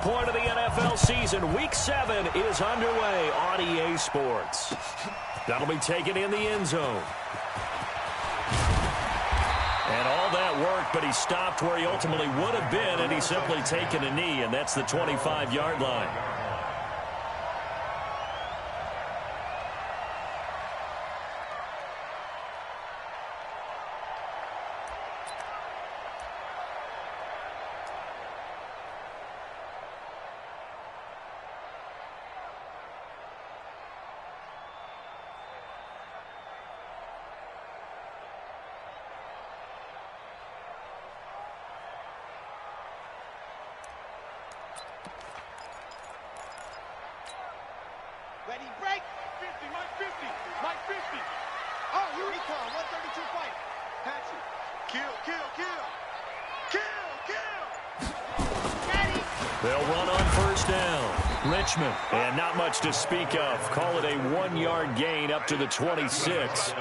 point of the NFL season. Week 7 is underway on EA Sports. That'll be taken in the end zone. And all that worked, but he stopped where he ultimately would have been, and he's simply taken a knee, and that's the 25-yard line. Ready, break. 50, Mike 50, Mike 50. Oh, here he comes, 132 fight. Patrick, kill, kill, kill. Kill, kill. Ready. They'll run on first down. Richmond, and not much to speak of. Call it a 1-yard gain up to the 26.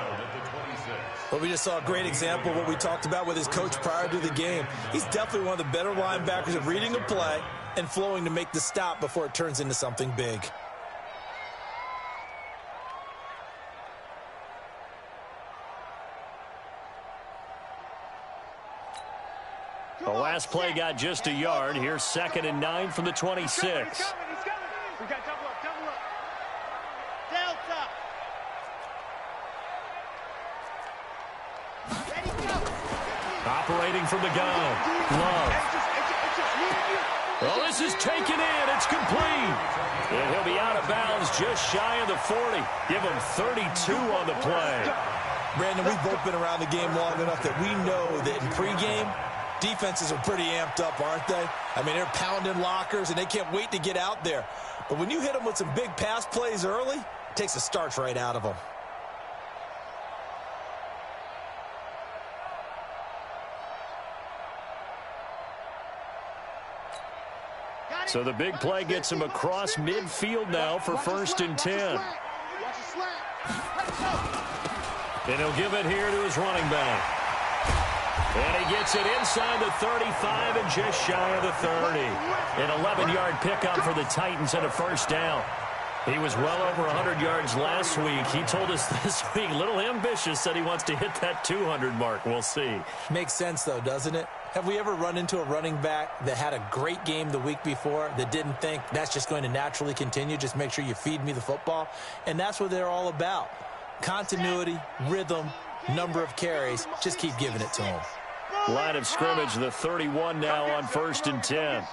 Well, we just saw a great example of what we talked about with his coach prior to the game. He's definitely one of the better linebackers at reading a play and flowing to make the stop before it turns into something big. The last play got just a yard. Here's 2nd and 9 from the 26. He's coming. We got double up, double up. Delta. Ready, go. Operating from the gun. Love. Well, this is taken in. It's complete. And he'll be out of bounds just shy of the 40. Give him 32 on the play. Brandon, we've both been around the game long enough that we know that in pregame, defenses are pretty amped up, aren't they? I mean, they're pounding lockers, and they can't wait to get out there. But when you hit them with some big pass plays early, it takes the starch right out of them. So the big play gets him across midfield now for 1st and 10. And he'll give it here to his running back. And he gets it inside the 35 and just shy of the 30. An 11-yard pickup for the Titans and a first down. He was well over 100 yards last week. He told us this week, a little ambitious, said he wants to hit that 200 mark. We'll see. Makes sense, though, doesn't it? Have we ever run into a running back that had a great game the week before that didn't think that's just going to naturally continue? Just make sure you feed me the football. And that's what they're all about. Continuity, rhythm, number of carries. Just keep giving it to them. Line of scrimmage, the 31 now on 1st and 10.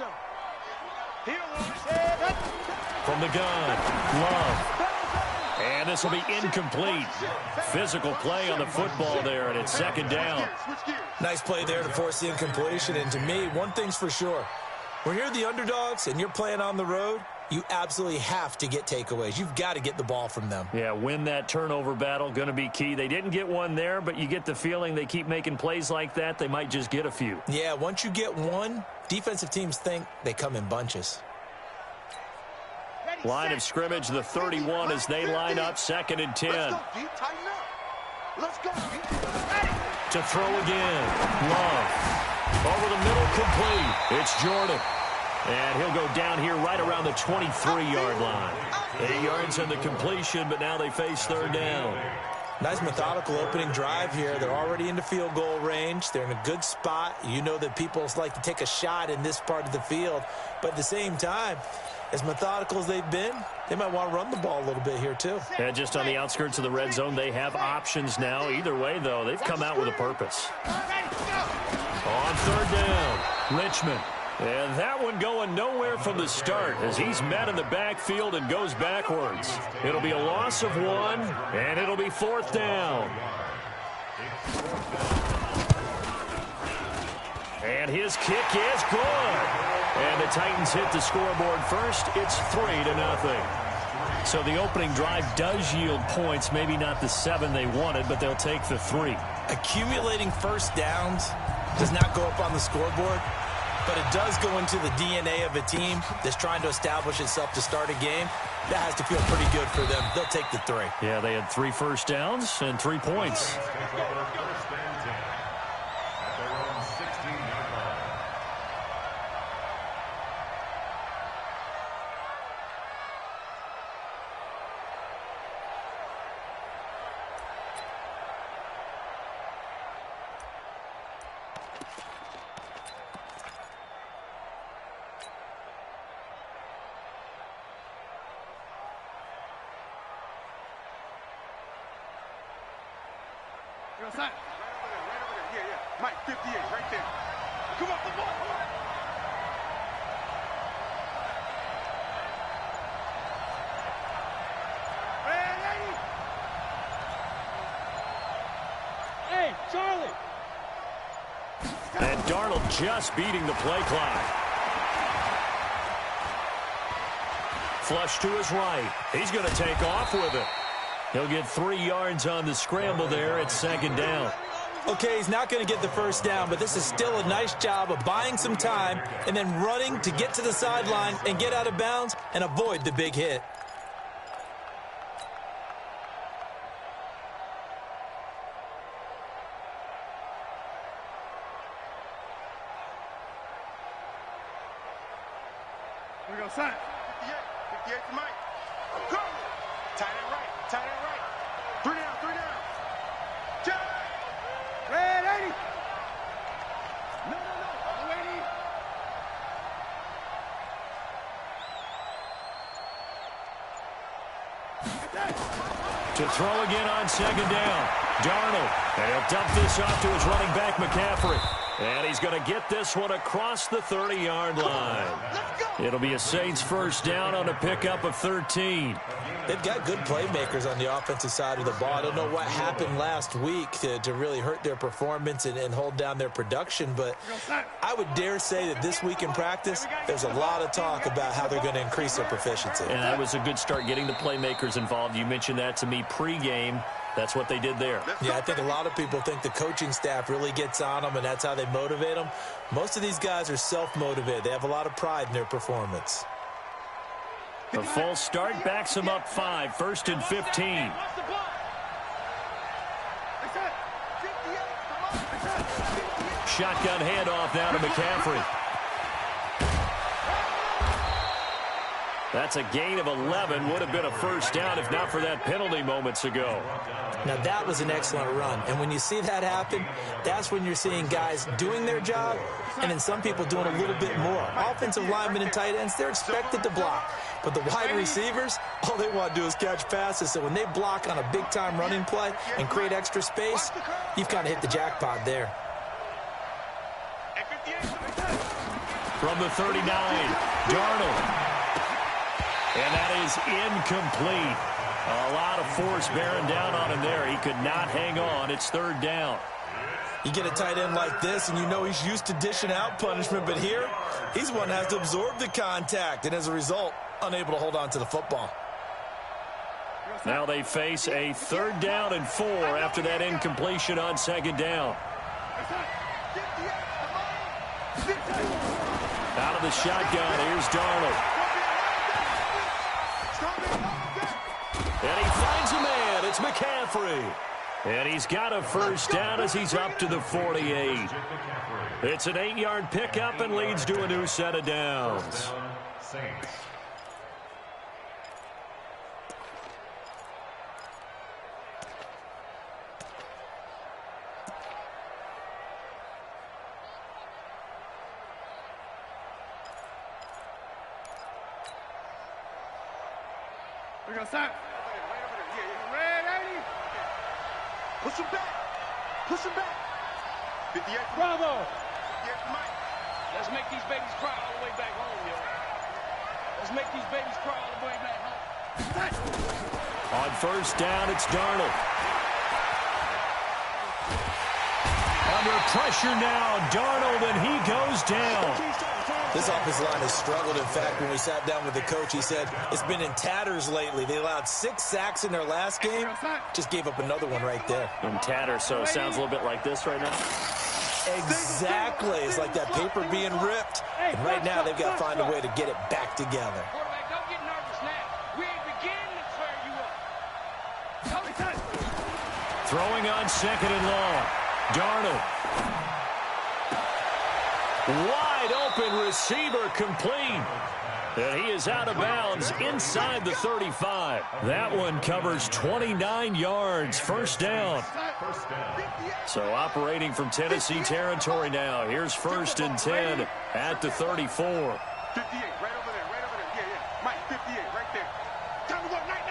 From the gun, Love. And this will be incomplete. Physical play on the football there, and it's 2nd down. Nice play there to force the incompletion. And to me, one thing's for sure. When you're the underdogs and you're playing on the road, you absolutely have to get takeaways. You've got to get the ball from them. Yeah, win that turnover battle, going to be key. They didn't get one there, but you get the feeling they keep making plays like that, they might just get a few. Yeah, once you get one, defensive teams think they come in bunches. Line of scrimmage, the 31 as they line up 2nd and 10. Let's go. To throw again. Love. Over the middle, complete. It's Jordan. And he'll go down here right around the 23-yard line. 8 yards on the completion, but now they face 3rd down. Nice methodical opening drive here. They're already into field goal range. They're in a good spot. You know that people like to take a shot in this part of the field. But at the same time, as methodical as they've been, they might want to run the ball a little bit here too. And just on the outskirts of the red zone, they have options now. Either way, though, they've come out with a purpose. On 3rd down, Richmond. And that one going nowhere from the start as he's met in the backfield and goes backwards. It'll be a loss of 1, and it'll be 4th down. And his kick is good. And the Titans hit the scoreboard first. It's 3-0. So the opening drive does yield points, maybe not the 7 they wanted, but they'll take the 3. Accumulating first downs does not go up on the scoreboard, but it does go into the DNA of a team that's trying to establish itself to start a game. That has to feel pretty good for them. They'll take the 3. Yeah, they had 3 first downs and 3 points. Right over there. Yeah. Mike, 58, right there. Come on, come on. Hey, Charlie. And Darnold just beating the play clock. Flush to his right. He's going to take off with it. He'll get 3 yards on the scramble there at second down. Okay, he's not going to get the first down, but this is still a nice job of buying some time and then running to get to the sideline and get out of bounds and avoid the big hit. Here we go, son. 58 for Mike. Go! Tight end right. 3 down. Red 80. No. Ready. To throw again on second down. Darnold. And he'll dump this off to his running back, McCaffrey. And he's going to get this one across the 30-yard line. It'll be a Saints first down on a pickup of 13. They've got good playmakers on the offensive side of the ball. I don't know what happened last week to really hurt their performance and hold down their production, but I would dare say that this week in practice, there's a lot of talk about how they're going to increase their proficiency. And that was a good start getting the playmakers involved. You mentioned that to me pregame. That's what they did there. Yeah, I think a lot of people think the coaching staff really gets on them, and that's how they motivate them. Most of these guys are self-motivated. They have a lot of pride in their performance. A full start backs him up 5, 1st and 15. Shotgun handoff now to McCaffrey. That's a gain of 11. Would have been a first down if not for that penalty moments ago. Now, that was an excellent run. And when you see that happen, that's when you're seeing guys doing their job and then some people doing a little bit more. Offensive linemen and tight ends, they're expected to block. But the wide receivers, all they want to do is catch passes. So when they block on a big-time running play and create extra space, you've kind of hit the jackpot there. From the 39, Darnold. And that is incomplete. A lot of force bearing down on him there. He could not hang on. It's 3rd down. You get a tight end like this, and you know he's used to dishing out punishment, but here, he's one that has to absorb the contact, and as a result, unable to hold on to the football. Now they face a 3rd down and 4 after that incompletion on 2nd down. Out of the shotgun, here's Darnold. And he finds a man. It's McCaffrey. And he's got a first down as he's up to the 48. It's an 8-yard pickup and leads to a new set of downs. We go, son. Red 80. Push him back. 58. Bravo. 58 for Mike. Let's make these babies cry all the way back home, yo. Let's make these babies cry all the way back home. On first down, it's Darnold. Under pressure now, Darnold, and he goes down. This offensive line has struggled. In fact, when we sat down with the coach, he said it's been in tatters lately. They allowed 6 sacks in their last game. Just gave up another one right there. In tatters, so it sounds a little bit like this right now. Exactly. It's like that paper being ripped. And right now, they've got to find a way to get it back together. Quarterback, don't get nervous now. We ain't beginning to clear you up. Throwing on 2nd and long. Darnold. Wide open receiver complete. And he is out of bounds inside the 35. That one covers 29 yards. First down. So operating from Tennessee territory now. Here's 1st and 10 at the 34. 58, right over there. Yeah. Mike, 58, right there. Time to go, night.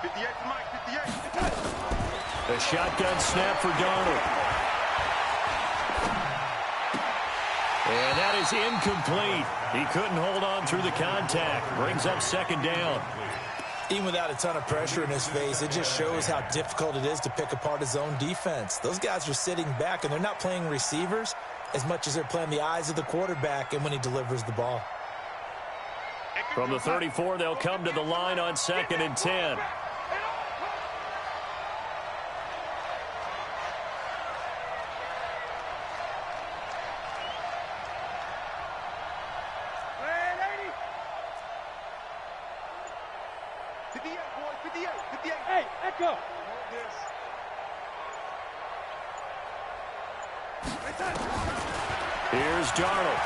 58 for Mike, 58. The shotgun snap for Darnold. And that is incomplete. He couldn't hold on through the contact. Brings up second down. Even without a ton of pressure in his face, it just shows how difficult it is to pick apart his own defense. Those guys are sitting back, and they're not playing receivers as much as they're playing the eyes of the quarterback and when he delivers the ball. From the 34, they'll come to the line on 2nd and 10. Hey, echo. Here's Darnold.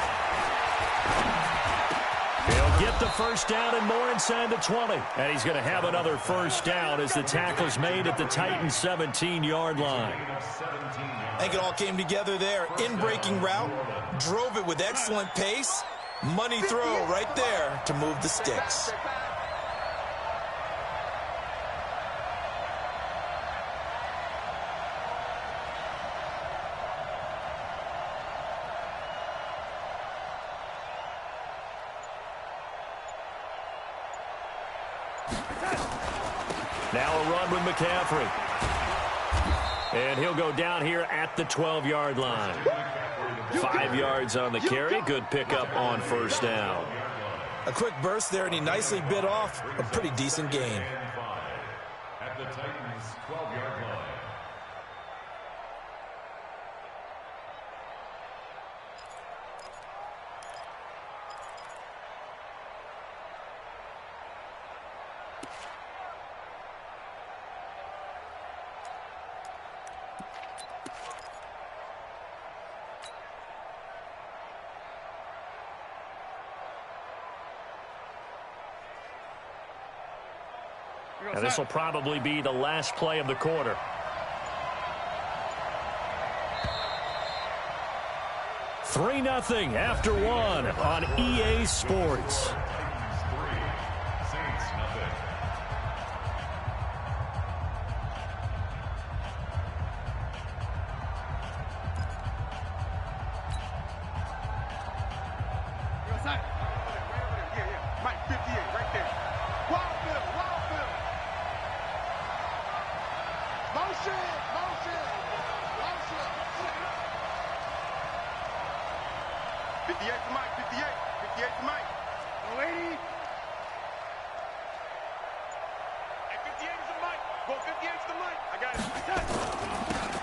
He'll get the first down and more inside the 20. And he's going to have another first down as the tackle's made at the Titans' 17-yard line. I think it all came together there. In-breaking route, drove it with excellent pace. Money throw right there to move the sticks. Now a run with McCaffrey. And he'll go down here at the 12-yard line. 5 yards on the carry. Good pickup on first down. A quick burst there, and he nicely bit off a pretty decent gain. At the Titans' 12-yard line. And this will probably be the last play of the quarter. Three 0 after one on EA Sports.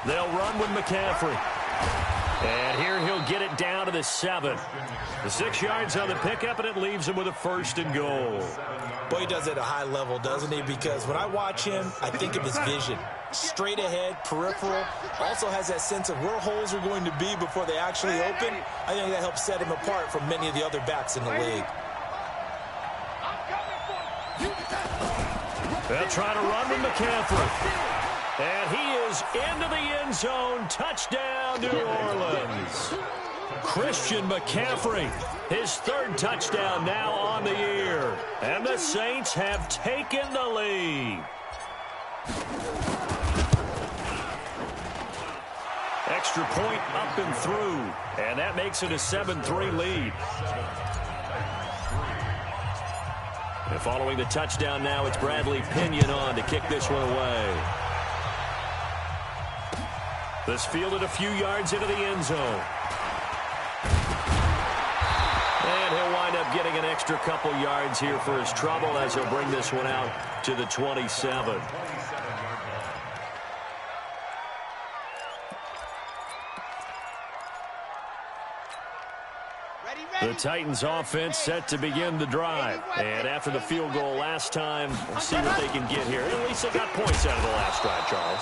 They'll run with McCaffrey. And here he'll get it down to the 7. The 6 yards on the pickup, and it leaves him with a 1st and goal. Boy, he does it at a high level, doesn't he? Because when I watch him, I think of his vision. Straight ahead, peripheral. Also has that sense of where holes are going to be before they actually open. I think that helps set him apart from many of the other backs in the league. They'll try to run with McCaffrey. And he is into the end zone. Touchdown, New Orleans. Christian McCaffrey, his 3rd touchdown now on the year. And the Saints have taken the lead. Extra point up and through. And that makes it a 7-3 lead. And following the touchdown now, it's Bradley Pinion on to kick this one away. This fielded a few yards into the end zone. And he'll wind up getting an extra couple yards here for his trouble as he'll bring this one out to the 27. The Titans offense set to begin the drive. And after the field goal last time, we'll see what they can get here. At least they got points out of the last drive, Charles.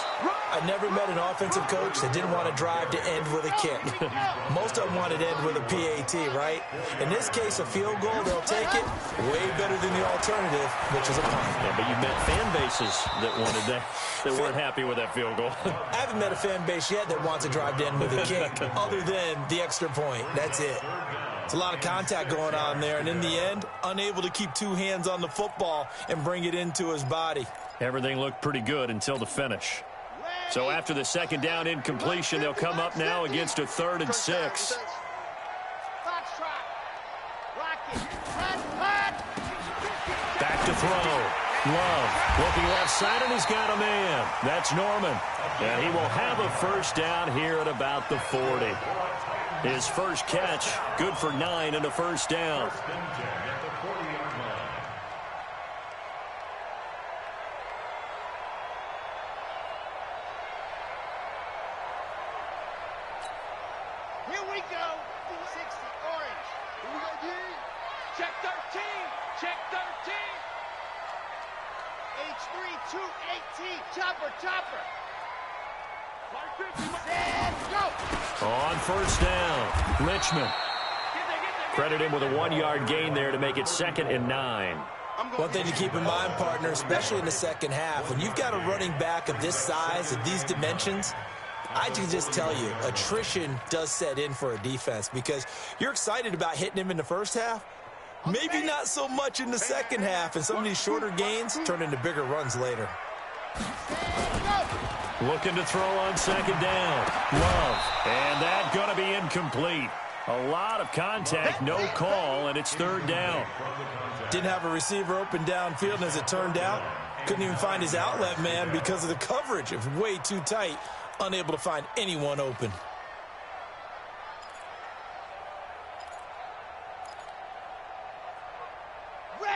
I never met an offensive coach that didn't want to drive to end with a kick. Most of them wanted to end with a PAT, right? In this case, a field goal, they'll take it way better than the alternative, which is a punt. Yeah, but you've met fan bases that wanted that weren't happy with that field goal. I haven't met a fan base yet that wants to drive to end with a kick, other than the extra point. That's it. It's a lot of contact going on there, and in the end, unable to keep 2 hands on the football and bring it into his body. Everything looked pretty good until the finish. So after the second down incompletion, they'll come up now against a 3rd and 6. Back to throw. Love looking left side, and he's got a man. That's Norman. And he will have a first down here at about the 40. His first catch, good for 9 and a first down. Here we go. 60 orange. Here we go, D. Check 13. Check 13. H3 218. Chopper, chopper. Mark 50. And go. On first down, Richmond. Credit him with a 1-yard gain there to make it 2nd and 9. One thing to keep in mind, partner, especially in the second half, when you've got a running back of this size, of these dimensions, I can just tell you, attrition does set in for a defense because you're excited about hitting him in the first half. Maybe not so much in the second half, and some of these shorter gains turn into bigger runs later. Looking to throw on second down. Love. And that going to be incomplete. A lot of contact, no call, and it's 3rd down. Didn't have a receiver open downfield, and as it turned out, couldn't even find his outlet man because of the coverage. It was way too tight, unable to find anyone open.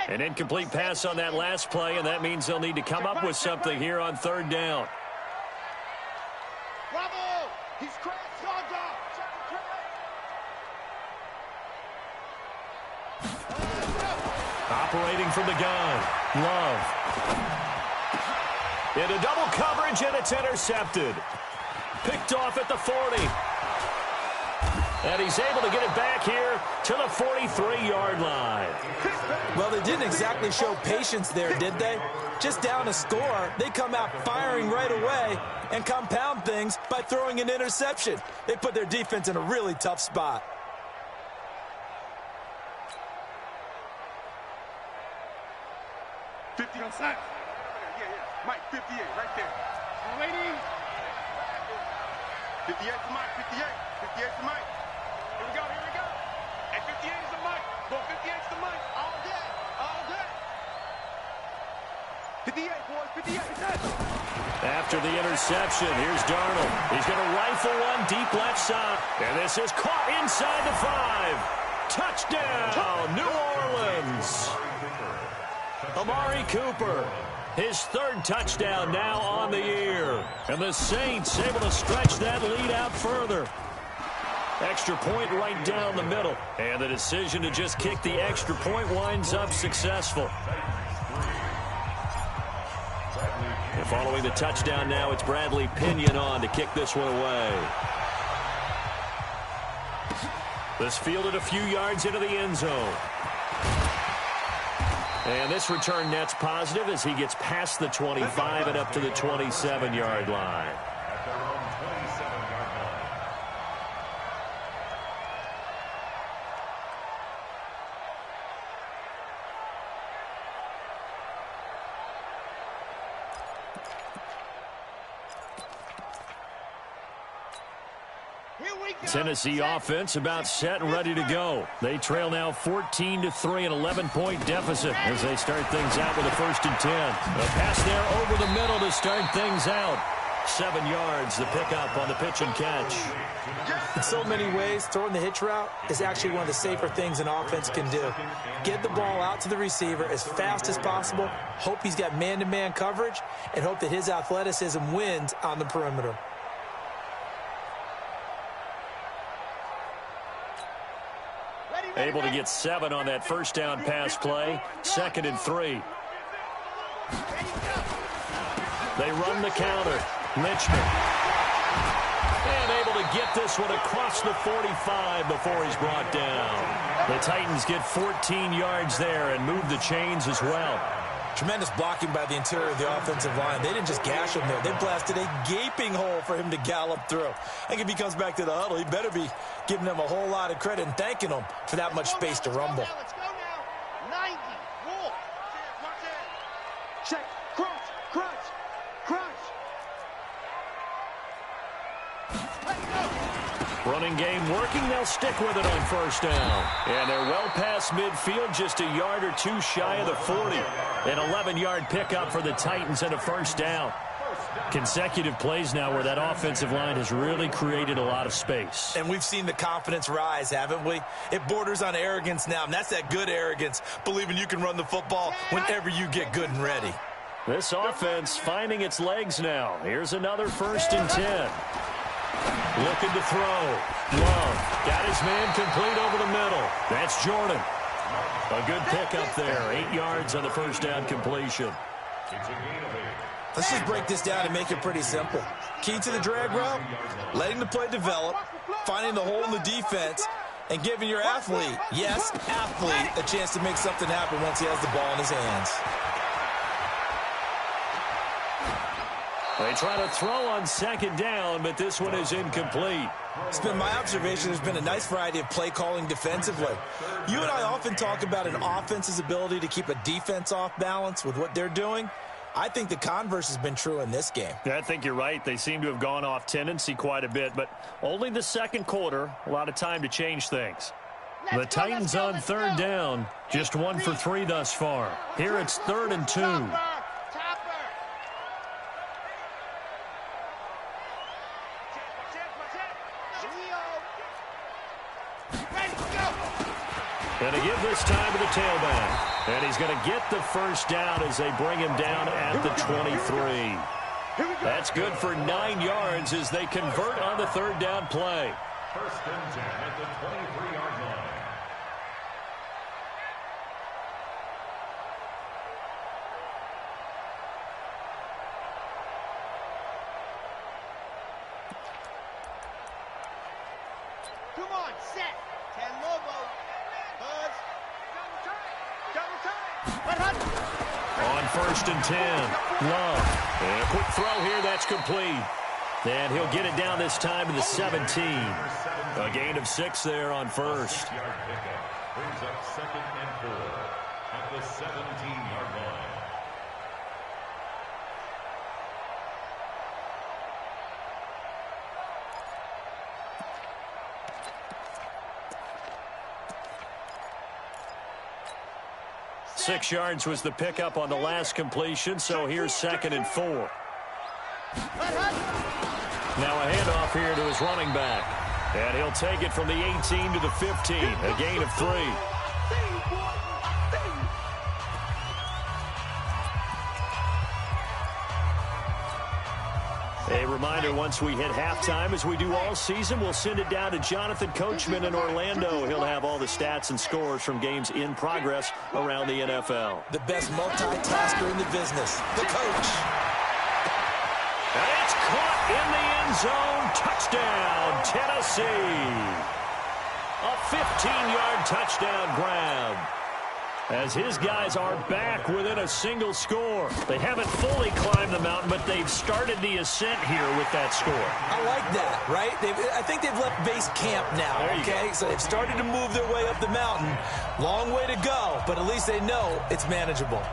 An incomplete pass on that last play, and that means they'll need to come up with something here on 3rd down. Bravo. He's cracked. Operating from the gun. Love. Into double coverage, and it's intercepted. Picked off at the 40. And he's able to get it back here to the 43-yard line. Well, they didn't exactly show patience there, did they? Just down a score, they come out firing right away and compound things by throwing an interception. They put their defense in a really tough spot. Outside. Yeah. Mike, 58, right there. Waiting. 58 to Mike, 58. 58 to Mike. Here we go. And 58 is the Mike. Go 58 is the Mike. All day. 58, boys, 58. After the interception, here's Darnold. He's going to rifle one deep left side. And this is caught inside the 5. Touchdown, New Orleans. Amari Cooper, his 3rd touchdown now on the year. And the Saints able to stretch that lead out further. Extra point right down the middle. And the decision to just kick the extra point winds up successful. And following the touchdown now, it's Bradley Pinion on to kick this one away. This fielded a few yards into the end zone. And this return net's positive as he gets past the 25 and up to the 27-yard line. Tennessee offense about set and ready to go. They trail now 14-3, an 11-point deficit as they start things out with a 1st and 10. A pass there over the middle to start things out. 7 yards, the pickup on the pitch and catch. In so many ways, throwing the hitch route is actually one of the safer things an offense can do. Get the ball out to the receiver as fast as possible, hope he's got man-to-man coverage, and hope that his athleticism wins on the perimeter. Able to get 7 on that first down pass play. 2nd and 3. They run the counter. Richmond. And able to get this one across the 45 before he's brought down. The Titans get 14 yards there and move the chains as well. Tremendous blocking by the interior of the offensive line. They didn't just gash him there. They blasted a gaping hole for him to gallop through. I think if he comes back to the huddle, he better be giving them a whole lot of credit and thanking them for that much space to rumble. Let's go now. 90. Roll. Check. Crunch. Running game working. They'll stick with it on first down. And they're well past midfield, just a yard or two shy of the 40. An 11-yard pickup for the Titans and a first down. Consecutive plays now where that offensive line has really created a lot of space. And we've seen the confidence rise, haven't we? It borders on arrogance now, and that's that good arrogance, believing you can run the football whenever you get good and ready. This offense finding its legs now. Here's another 1st and 10. Looking to throw. Love got his man complete over the middle. That's Jordan. A good pickup there. 8 yards on the first down completion. Let's just break this down and make it pretty simple. Key to the drag route, letting the play develop, finding the hole in the defense, and giving your athlete, yes, athlete, a chance to make something happen once he has the ball in his hands. They try to throw on 2nd down, but this one is incomplete. It's been my observation there's been a nice variety of play calling defensively. You and I often talk about an offense's ability to keep a defense off balance with what they're doing. I think the converse has been true in this game. Yeah, I think you're right. They seem to have gone off tendency quite a bit, but only the 2nd quarter, a lot of time to change things. The Titans on 3rd down, just 1 for 3 thus far. Here it's 3rd and 2. Going to give this time to the tailback. And he's going to get the first down as they bring him down at the 23. That's good for 9 yards as they convert on the 3rd down play. 1st and 10 at the 23-yard line. Come on, set. 10 Lobo. Buzz. On 1st and 10, Love. And a quick throw here, that's complete. And he'll get it down this time to the 17. A gain of 6 there on 1st. Yard pickup brings up 2nd and 4 at the 17-yard line. Six yards was the pickup on the last completion, so here's 2nd and 4. Now a handoff here to his running back. And he'll take it from the 18 to the 15, a gain of 3. A reminder, once we hit halftime, as we do all season, we'll send it down to Jonathan Coachman in Orlando. He'll have all the stats and scores from games in progress around the NFL. The best multitasker in the business, the coach. And it's caught in the end zone. Touchdown, Tennessee. A 15-yard touchdown grab. As his guys are back within a single score. They haven't fully climbed the mountain, but they've started the ascent here with that score. I like that, right? I think they've left base camp now, okay? So they've started to move their way up the mountain. Long way to go, but at least they know it's manageable.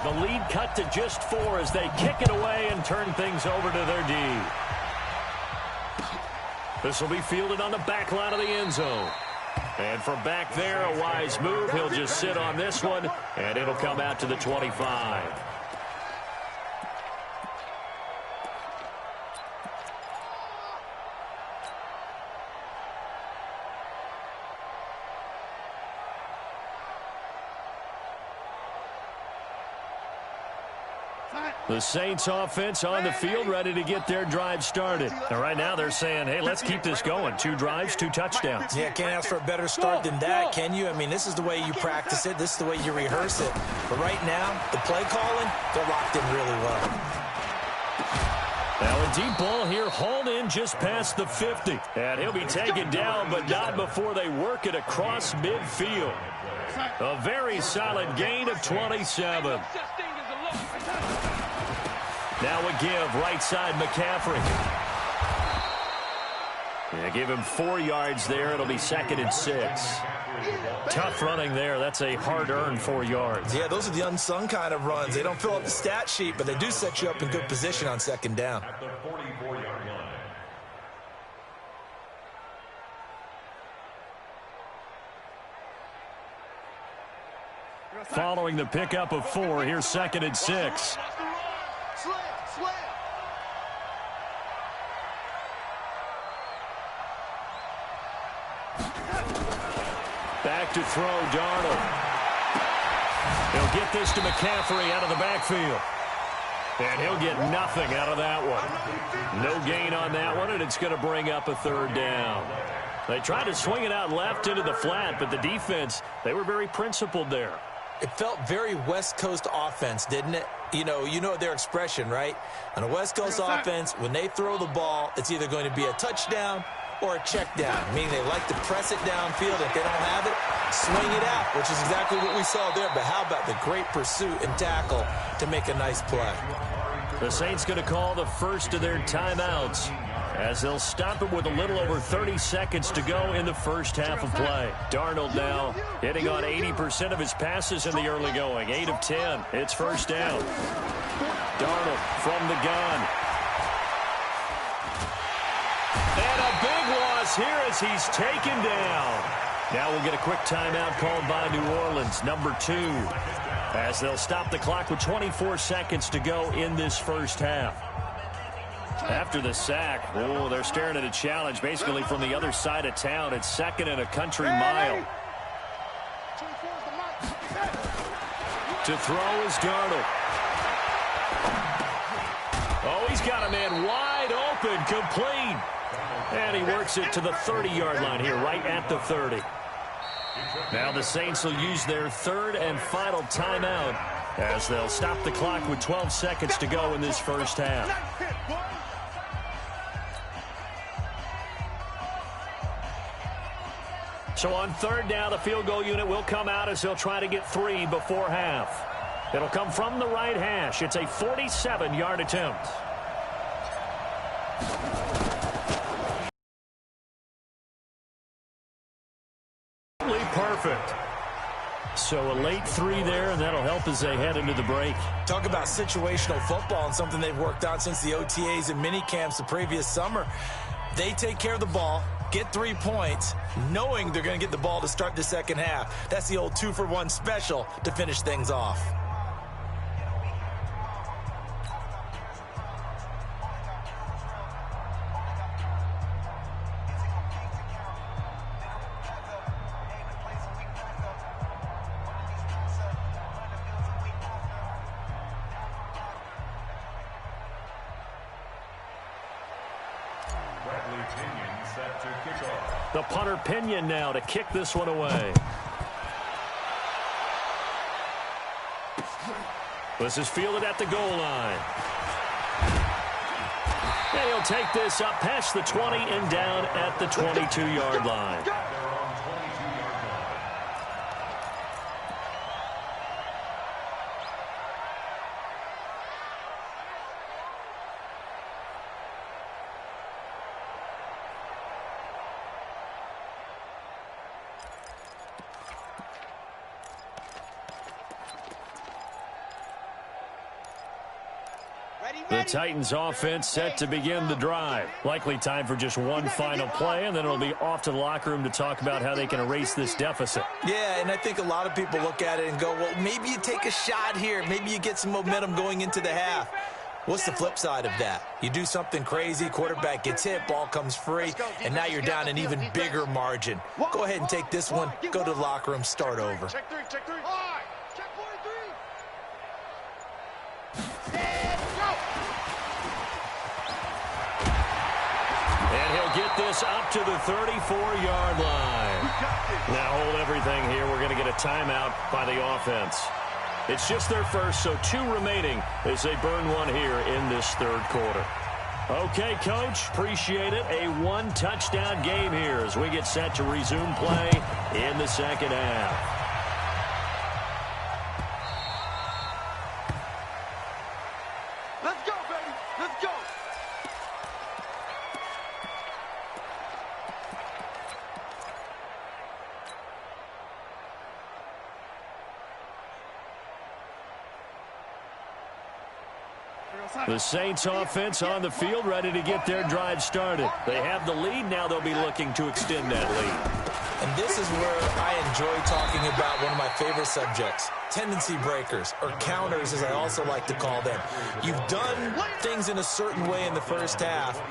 The lead cut to just 4 as they kick it away and turn things over to their D. This will be fielded on the back line of the end zone. And from back there, a wise move. He'll just sit on this one, and it'll come out to the 25. The Saints offense on the field, ready to get their drive started. And right now they're saying, hey, let's keep this going. 2 drives, 2 touchdowns. Yeah, can't ask for a better start than that, can you? I mean, this is the way you practice it. This is the way you rehearse it. But right now, the play calling, they're locked in really well. Now a deep ball here, hauled in just past the 50. And he'll be taken down, but not before they work it across midfield. A very solid gain of 27. Now a give, right side McCaffrey. Yeah, give him 4 yards there. It'll be 2nd and 6. Tough running there. That's a hard-earned 4 yards. Yeah, those are the unsung kind of runs. They don't fill up the stat sheet, but they do set you up in good position on 2nd down. At the 44-yard line. following the pickup of 4. Here's 2nd and 6. Back to throw, Darnold. He'll get this to McCaffrey out of the backfield. And he'll get nothing out of that one. No gain on that one, and it's going to bring up a 3rd down. They tried to swing it out left into the flat, but the defense, they were very principled there. It felt very West Coast offense, didn't it? You know their expression, right? On a West Coast offense, when they throw the ball, it's either going to be a touchdown or a check down, meaning they like to press it downfield. If they don't have it, swing it out, which is exactly what we saw there. But how about the great pursuit and tackle to make a nice play? The Saints going to call the first of their timeouts as they'll stop it with a little over 30 seconds to go in the first half of play. Darnold now hitting on 80% of his passes in the early going. 8 of 10. It's 1st down. Darnold from the gun. And a big loss here as he's taken down. Now we'll get a quick timeout called by New Orleans, number 2, as they'll stop the clock with 24 seconds to go in this first half. After the sack, they're staring at a challenge basically from the other side of town. It's 2nd and a country mile. To throw is Darnold. Oh, he's got a man wide open, complete. And he works it to the 30-yard line here, right at the 30. Now the Saints will use their 3rd and final timeout as they'll stop the clock with 12 seconds to go in this first half. So on 3rd down, the field goal unit will come out as they'll try to get 3 before half. It'll come from the right hash. It's a 47-yard attempt. Perfect. So a late 3 there, and that'll help as they head into the break. Talk about situational football and something they've worked on since the OTAs and mini camps the previous summer. They take care of the ball, get 3 points, knowing they're going to get the ball to start the second half. That's the old 2-for-1 special to finish things off. The punter Pinion now to kick this one away. This is fielded at the goal line. And he'll take this up past the 20 and down at the 22-yard line. The Titans offense set to begin the drive. Likely time for just one final play, and then it'll be off to the locker room to talk about how they can erase this deficit. Yeah, and I think a lot of people look at it and go, well, maybe you take a shot here. Maybe you get some momentum going into the half. What's the flip side of that? You do something crazy, quarterback gets hit, ball comes free, and now you're down an even bigger margin. Go ahead and take this one, go to the locker room, start over. Check 3, check 3. Check 43. And he'll get this up to the 34-yard line. Now hold everything here. We're going to get a timeout by the offense. It's just their first, so 2 remaining as they burn one here in this third quarter. Okay, Coach, appreciate it. A 1-touchdown game here as we get set to resume play in the second half. Let's go, baby. Let's go. The Saints offense on the field, ready to get their drive started. They have the lead. Now they'll be looking to extend that lead. And this is where I enjoy talking about one of my favorite subjects, tendency breakers, or counters as I also like to call them. You've done things in a certain way in the first half,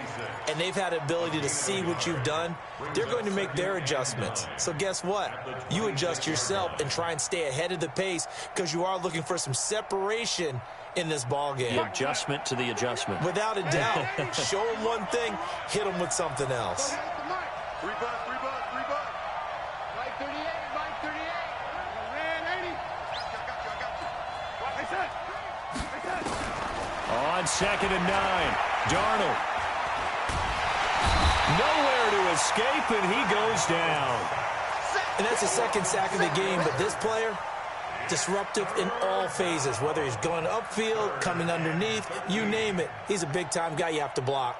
and they've had the ability to see what you've done. They're going to make their adjustments. So guess what? You adjust yourself and try and stay ahead of the pace because you are looking for some separation in this ball game. The adjustment to the adjustment. Without a doubt. Show them one thing, hit them with something else. Three bud. Mike 38, Mike 38. Man, 80. I got you. What they said? On 2nd and 9, Darnold. Nowhere to escape, and he goes down. And that's the second sack of the game, but this player, disruptive in all phases, whether he's going upfield, coming underneath, you name it. He's a big-time guy you have to block.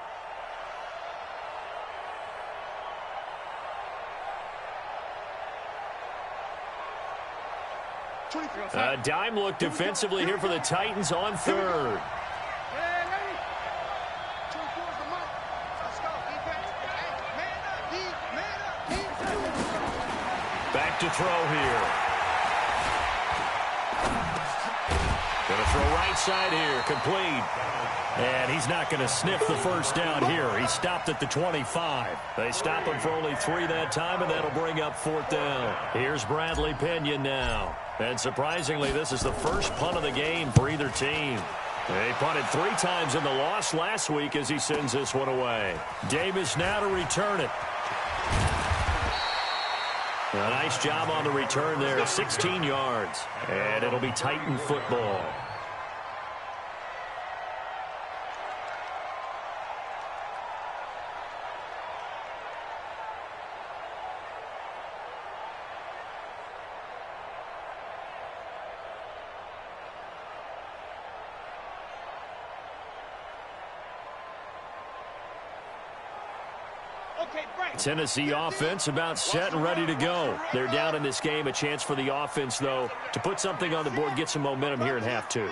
A dime look defensively here for the Titans on 3rd. Back to throw here. Going to throw right side here, complete. And he's not going to sniff the first down here. He stopped at the 25. They stop him for only 3 that time, and that'll bring up 4th down. Here's Bradley Pinion now. And surprisingly, this is the first punt of the game for either team. They punted 3 times in the loss last week as he sends this one away. Davis now to return it. A nice job on the return there, 16 yards. And it'll be Titan football. Tennessee offense about set and ready to go. They're down in this game. A chance for the offense, though, to put something on the board, get some momentum here in half 2.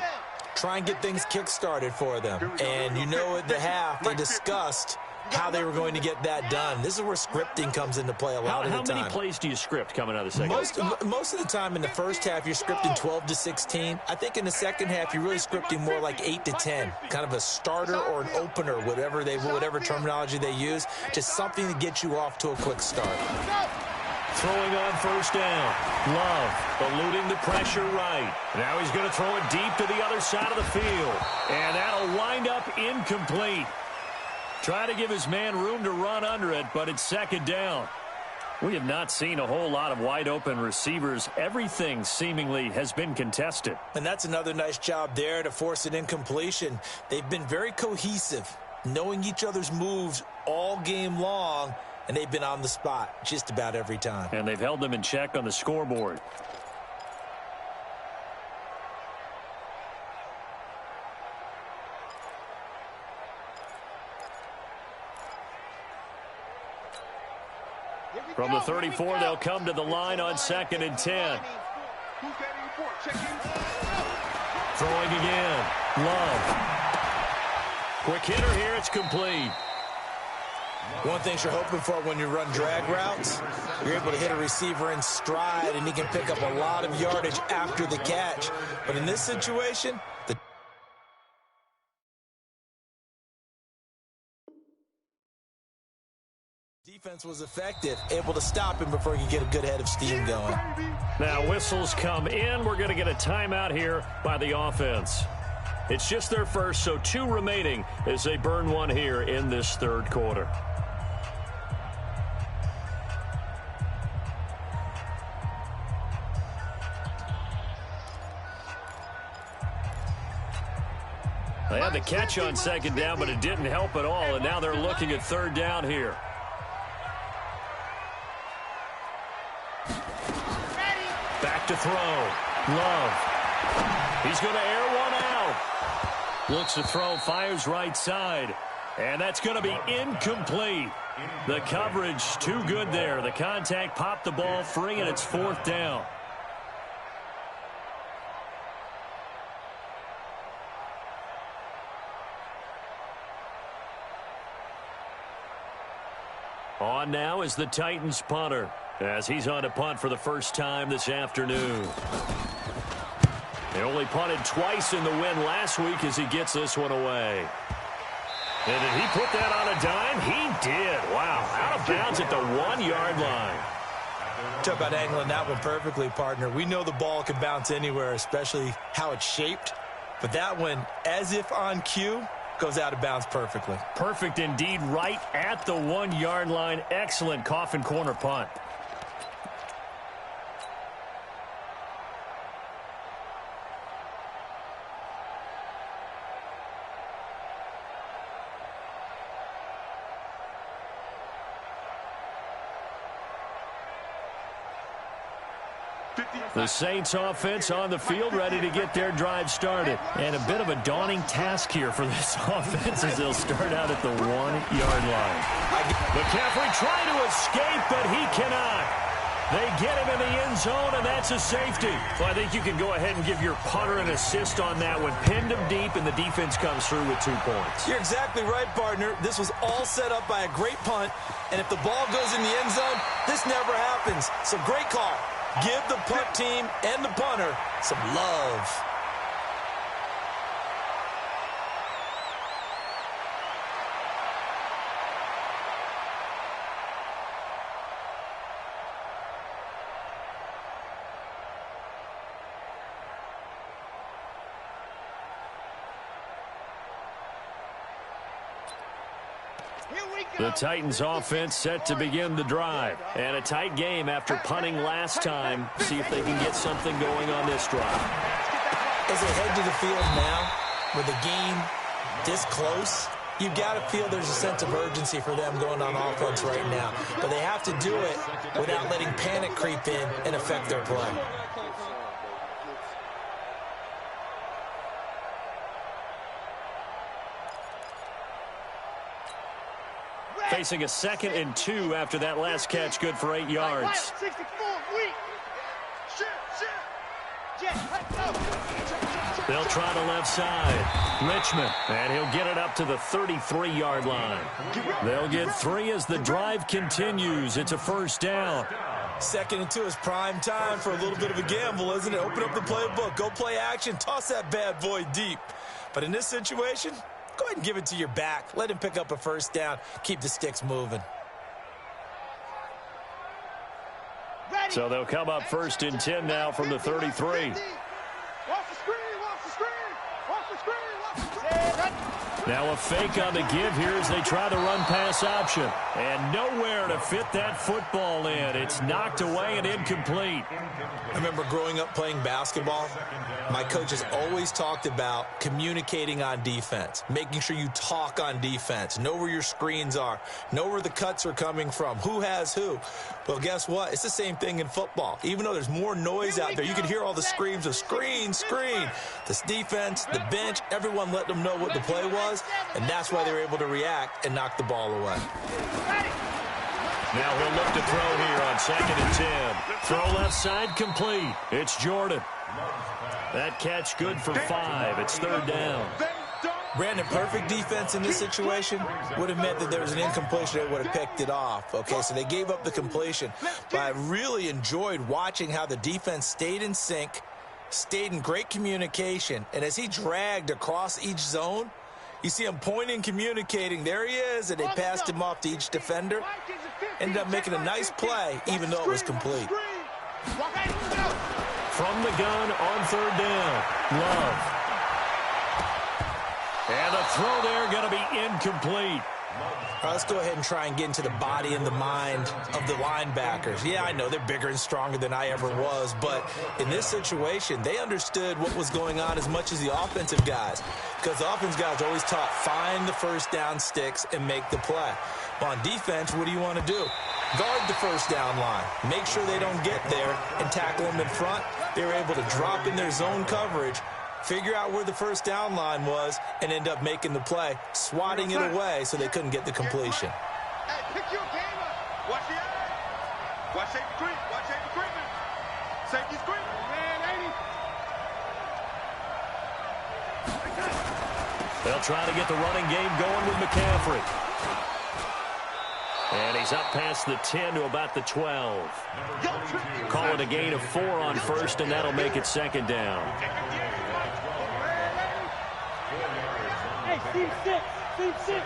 Try and get things kick-started for them. And you know at the half, they discussed how they were going to get that done. This is where scripting comes into play a lot of the time. How many plays do you script coming out of the second? Most of the time in the first half, you're scripting 12 to 16. I think in the second half, you're really scripting more like 8 to 10. Kind of a starter or an opener, whatever terminology they use. Just something to get you off to a quick start. Throwing on 1st down. Love eluding the pressure right. Now he's going to throw it deep to the other side of the field. And that'll wind up incomplete. Try to give his man room to run under it, but it's 2nd down. We have not seen a whole lot of wide-open receivers. Everything seemingly has been contested. And that's another nice job there to force an incompletion. They've been very cohesive, knowing each other's moves all game long, and they've been on the spot just about every time. And they've held them in check on the scoreboard. From the 34, they'll come to the line on 2nd and 10. Throwing again. Love. Quick hitter here. It's complete. One thing you're hoping for when you run drag routes, you're able to hit a receiver in stride, and he can pick up a lot of yardage after the catch. But in this situation, the defense was effective, able to stop him before he could get a good head of steam going. Now whistles come in. We're going to get a timeout here by the offense. It's just their first, so 2 remaining as they burn one here in this 3rd quarter. They had the catch on 2nd down, but it didn't help at all, and now they're looking at 3rd down here. Back to throw. Love. He's going to air one out. Looks to throw, fires right side. And that's going to be incomplete. The coverage too good there. The contact popped the ball free, and it's 4th down. On now is the Titans punter, as he's on to punt for the first time this afternoon. He only punted twice in the win last week as he gets this one away. And did he put that on a dime? He did. Wow, out of bounds at the 1-yard line. Talk about angling that one perfectly, partner. We know the ball can bounce anywhere, especially how it's shaped. But that one, as if on cue, goes out of bounds perfectly. Perfect indeed, right at the 1-yard line. Excellent coffin corner punt. The Saints offense on the field, ready to get their drive started. And a bit of a daunting task here for this offense as they'll start out at the 1-yard line. McCaffrey trying to escape, but he cannot. They get him in the end zone, and that's a safety. Well, I think you can go ahead and give your punter an assist on that one. Pinned him deep, and the defense comes through with 2 points. You're exactly right, partner. This was all set up by a great punt, and if the ball goes in the end zone, this never happens. So great call. Give the punt team and the punter some love. The Titans offense set to begin the drive. And a tight game after punting last time. See if they can get something going on this drive. As they head to the field now, with the game this close, you've got to feel there's a sense of urgency for them going on offense right now. But they have to do it without letting panic creep in and affect their play. Facing a 2nd and 2 after that last catch, good for 8 yards. They'll try the left side. Richmond, and he'll get it up to the 33-yard line. They'll get 3 as the drive continues. It's a first down. 2nd and 2 is prime time for a little bit of a gamble, isn't it? Open up the playbook, go play action, toss that bad boy deep. But in this situation, go ahead and give it to your back. Let him pick up a first down. Keep the sticks moving. So they'll come up 1st and 10 now from the 33. Now a fake on the give here as they try the run-pass option. And nowhere to fit that football in. It's knocked away and incomplete. I remember growing up playing basketball. My coaches always talked about communicating on defense, making sure you talk on defense, know where your screens are, know where the cuts are coming from, who has who. Well, guess what? It's the same thing in football. Even though there's more noise out there, you can hear all the screams of screen, screen. This defense, the bench, everyone let them know what the play was, and that's why they were able to react and knock the ball away. Now he'll look to throw here on 2nd and 10. Throw left side complete. It's Jordan. That catch good for 5. It's 3rd down. Brandon, perfect defense in this situation would have meant that there was an incompletion. They would have picked it off. Okay, so they gave up the completion. But I really enjoyed watching how the defense stayed in sync, stayed in great communication. And as he dragged across each zone, you see him pointing, communicating. There he is, and they passed him off to each defender. Ended up making a nice play, even though it was complete. From the gun on 3rd down. Love. And a throw there going to be incomplete. All right, let's go ahead and try and get into the body and the mind of the linebackers. Yeah, I know they're bigger and stronger than I ever was, but in this situation, they understood what was going on as much as the offensive guys, because the offensive guys are always taught, find the first down sticks and make the play. Well, on defense, what do you want to do? Guard the first down line. Make sure they don't get there and tackle them in front. They were able to drop in their zone coverage, figure out where the first down line was, and end up making the play, swatting it away so they couldn't get the completion. Hey, pick your game up. Watch the eye. Watch safety creep. Watch safety creeping. Safety creeping. Man, ain't he? They'll try to get the running game going with McCaffrey. And he's up past the 10 to about the 12. Call it a gain of 4 on first, and that'll make it second down. Hey, team 6. Team 6.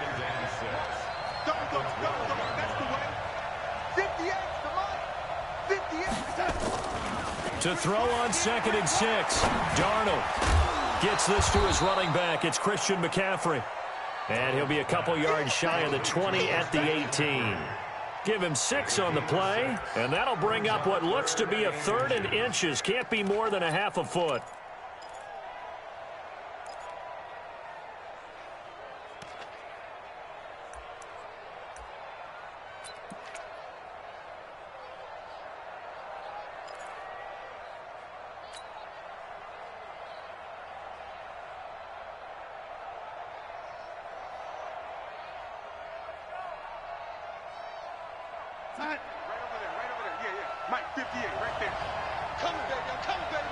Double. That's the way. 58, come on. 58. To throw on 2nd and 6. Darnold gets this to his running back. It's Christian McCaffrey. And he'll be a couple yards shy of the 20 at the 18. Give him 6 on the play, and that'll bring up what looks to be a 3rd and inches. Can't be more than a half a foot. Right over there. Yeah. Mike, 58, right there. Coming, baby. I'm coming, baby.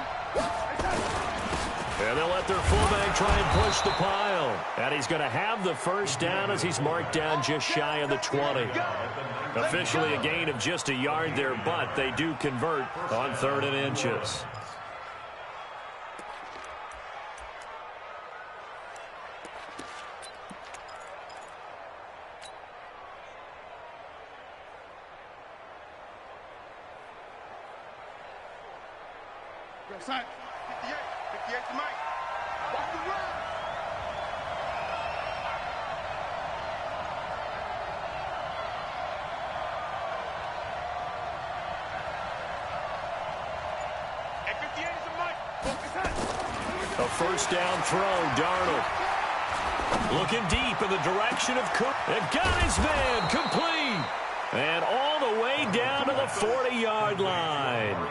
And they'll let their fullback try and push the pile. And he's going to have the first down as he's marked down just shy of the 20. Officially a gain of just a yard there, but they do convert on 3rd and inches. Son, 58 to Mike. Watch the run. At 58 is a Mike. Focus on. A first down throw, Darnold. Looking deep in the direction of Cook. And got his man complete. And all the way down to the 40-yard line.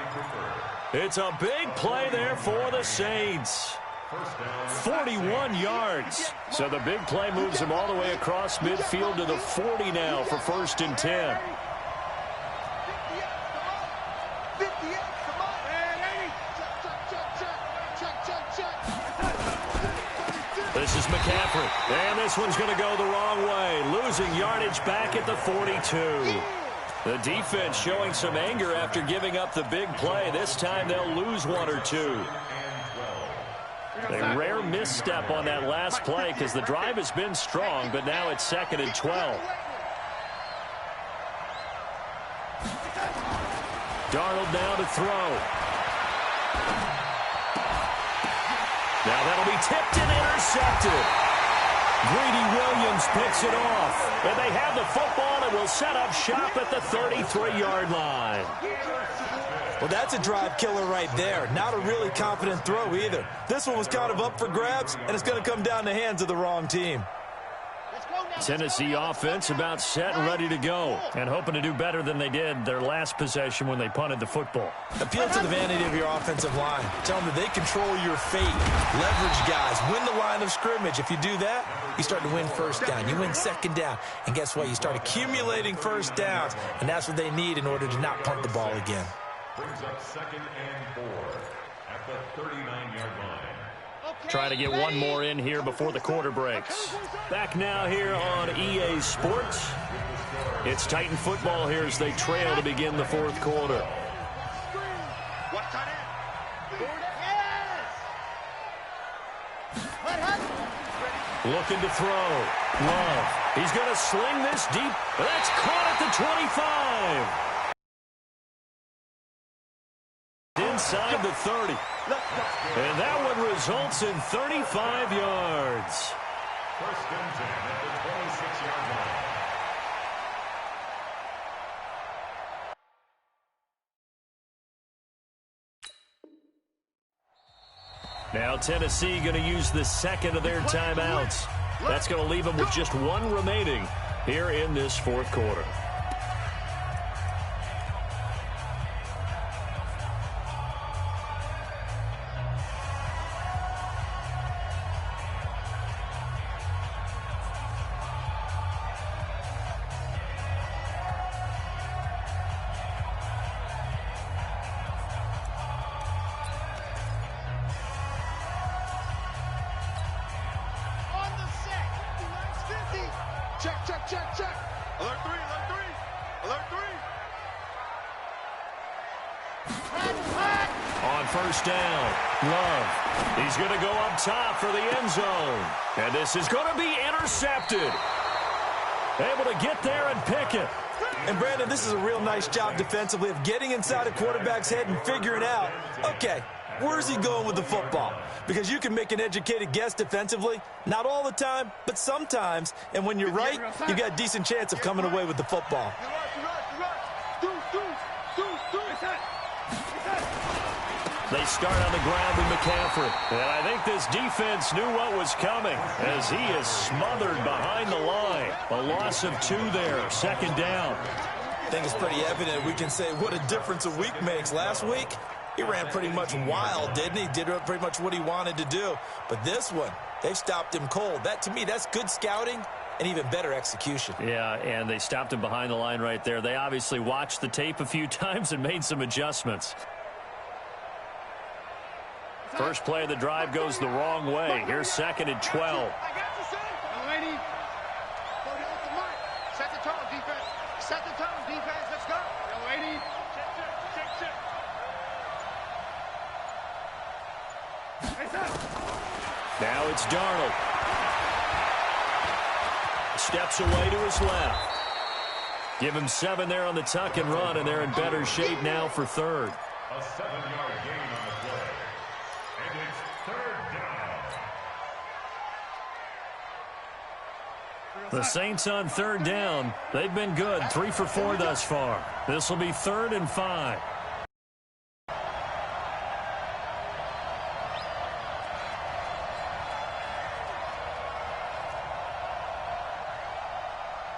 It's a big play there for the Saints. 41 yards. So the big play moves him all the way across midfield to the 40 now for 1st and 10. 58, come on. This is McCaffrey. And this one's going to go the wrong way. Losing yardage back at the 42. The defense showing some anger after giving up the big play. This time they'll lose 1 or 2. A rare misstep on that last play because the drive has been strong, but now it's 2nd and 12. Darnold now to throw. Now that'll be tipped and intercepted. Greedy Williams picks it off. And they have the football and will set up shop at the 33-yard line. Well, that's a drive killer right there. Not a really confident throw either. This one was kind of up for grabs, and it's going to come down the hands of the wrong team. Tennessee offense about set and ready to go, and hoping to do better than they did their last possession when they punted the football. Appeal to the vanity of your offensive line. Tell them that they control your fate. Leverage guys. Win the line of scrimmage. If you do that, you start to win first down. You win 2nd down. And guess what? You start accumulating first downs, and that's what they need in order to not punt the ball again. Brings up 2nd and 4 at the 39-yard line. Trying to get one more in here before the quarter breaks. Back now here on EA Sports. It's Titan football here as they trail to begin the 4th quarter. Looking to throw. Love. He's going to sling this deep. That's caught at the 25. Inside the 30. And that one results in 35 yards. 1st and 10 at the 26-yard line. Now Tennessee going to use the 2nd of their timeouts. That's going to leave them with just 1 remaining here in this 4th quarter. Check. Alert 3. first down. Love. He's going to go up top for the end zone. And this is going to be intercepted. Able to get there and pick it. And, Brandon, this is a real nice job defensively of getting inside a quarterback's head and figuring out, okay, where's he going with the football? Because you can make an educated guess defensively, not all the time, but sometimes. And when you're right, you got a decent chance of coming away with the football. They start on the ground with McCaffrey. And I think this defense knew what was coming as he is smothered behind the line. A loss of 2 there, second down. I think it's pretty evident we can say what a difference a week makes. Last week, he ran pretty much wild, didn't he? Did pretty much what he wanted to do. But this one, they stopped him cold. That, to me, that's good scouting and even better execution. Yeah, and they stopped him behind the line right there. They obviously watched the tape a few times and made some adjustments. First play of the drive goes the wrong way. Here's second and 12. I got you, son. Lady. Set the tone, defense. Set the tone, defense. Let's go. Lady. Check. Now it's Darnold. Steps away to his left. Give him 7 there on the tuck and run, and they're in better shape now for third. A 7-yard gain on the play. And it's third down. The Saints on third down. They've been good, 3 for 4 thus far. This will be 3rd and 5.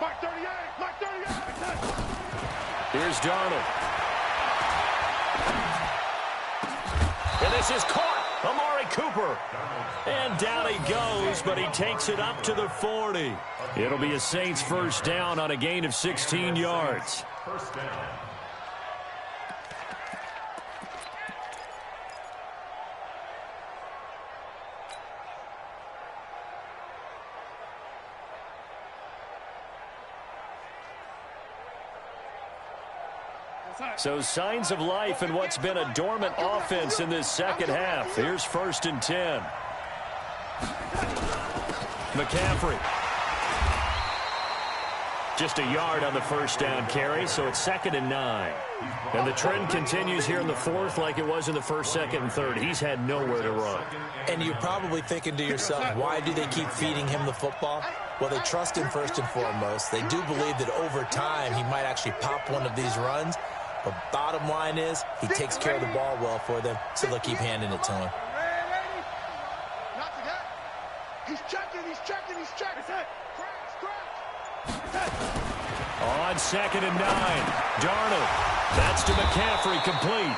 Mark 38. Here's Darnold. And this is caught. Amari Cooper. And down he goes, but he takes it up to the 40. It'll be a Saints first down on a gain of 16 yards. First down. So signs of life in what's been a dormant offense in this second half. Here's 1st and 10. McCaffrey. Just a yard on the first down carry, so it's 2nd and 9. And the trend continues here in the 4th like it was in the 1st, 2nd, and 3rd. He's had nowhere to run. And you're probably thinking to yourself, why do they keep feeding him the football? Well, they trust him first and foremost. They do believe that over time he might actually pop one of these runs. But bottom line is, he takes care of the ball well for them, so they'll keep handing it to him. Not to that. He's checking. On 2nd and 9, Darnold. That's to McCaffrey, complete.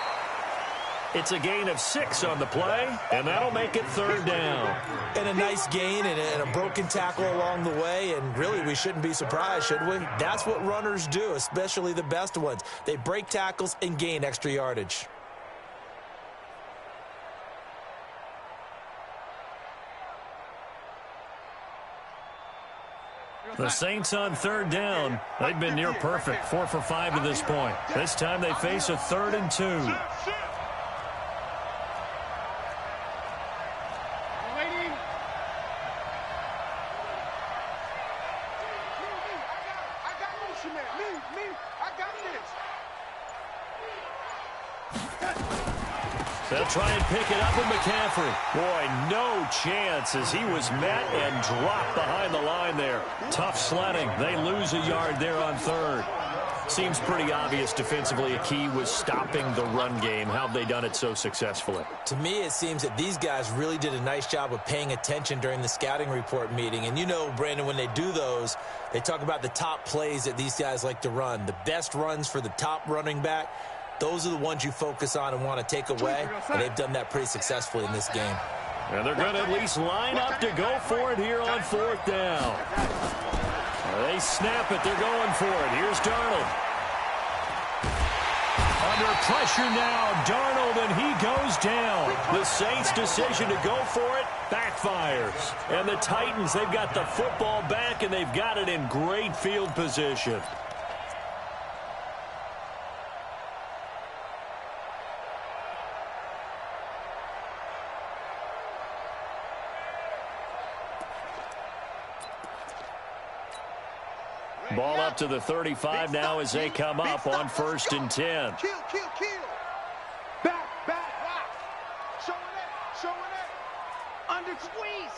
It's a gain of 6 on the play, and that'll make it 3rd down. And a nice gain and a broken tackle along the way, and really we shouldn't be surprised, should we? That's what runners do, especially the best ones. They break tackles and gain extra yardage. The Saints on 3rd down. They've been near perfect, 4 for 5 to this point. This time they face a 3rd and 2. They'll try and pick it up with McCaffrey. Boy, no chance as he was met and dropped behind the line there. Tough sledding. They lose a yard there on 3rd. Seems pretty obvious defensively a key was stopping the run game. How have they done it so successfully? To me, it seems that these guys really did a nice job of paying attention during the scouting report meeting. And you know, Brandon, when they do those, they talk about the top plays that these guys like to run. The best runs for the top running back. Those are the ones you focus on and want to take away, and they've done that pretty successfully in this game. And they're going to at least line up to go for it here on 4th down. They snap it. They're going for it. Here's Darnold. Under pressure now, Darnold, and he goes down. The Saints' decision to go for it backfires. And the Titans, they've got the football back, and they've got it in great field position. Ball up to the 35 now as they come up on 1st and 10. Kill. Back. Showing it. Under squeeze.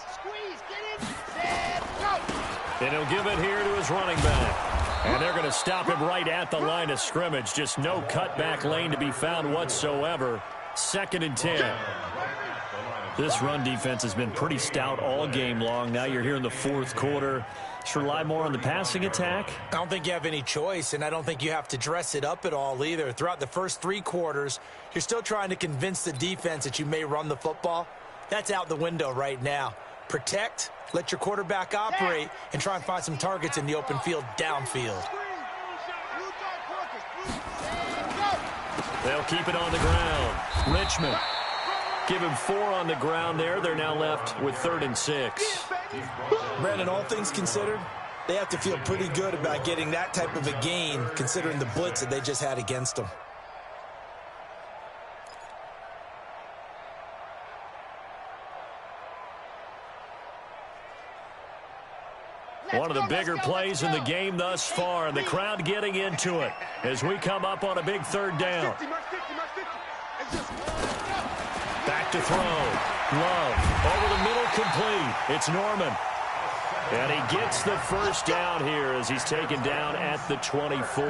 Get in. Set. Go. And he'll give it here to his running back. And they're going to stop him right at the line of scrimmage. Just no cutback lane to be found whatsoever. 2nd and 10. This run defense has been pretty stout all game long. Now you're here in the 4th quarter. Just rely more on the passing attack. I don't think you have any choice, and I don't think you have to dress it up at all either. Throughout the first 3 quarters, you're still trying to convince the defense that you may run the football. That's out the window right now. Protect, let your quarterback operate, and try and find some targets in the open field downfield. They'll keep it on the ground. Richmond. Give him 4 on the ground there. They're now left with 3rd and 6. Brandon, all things considered, they have to feel pretty good about getting that type of a gain, considering the blitz that they just had against them. One of the bigger plays in the game thus far, and the crowd getting into it as we come up on a big 3rd down. Back to throw. Love over the middle, complete. It's Norman. And he gets the 1st down here as he's taken down at the 24.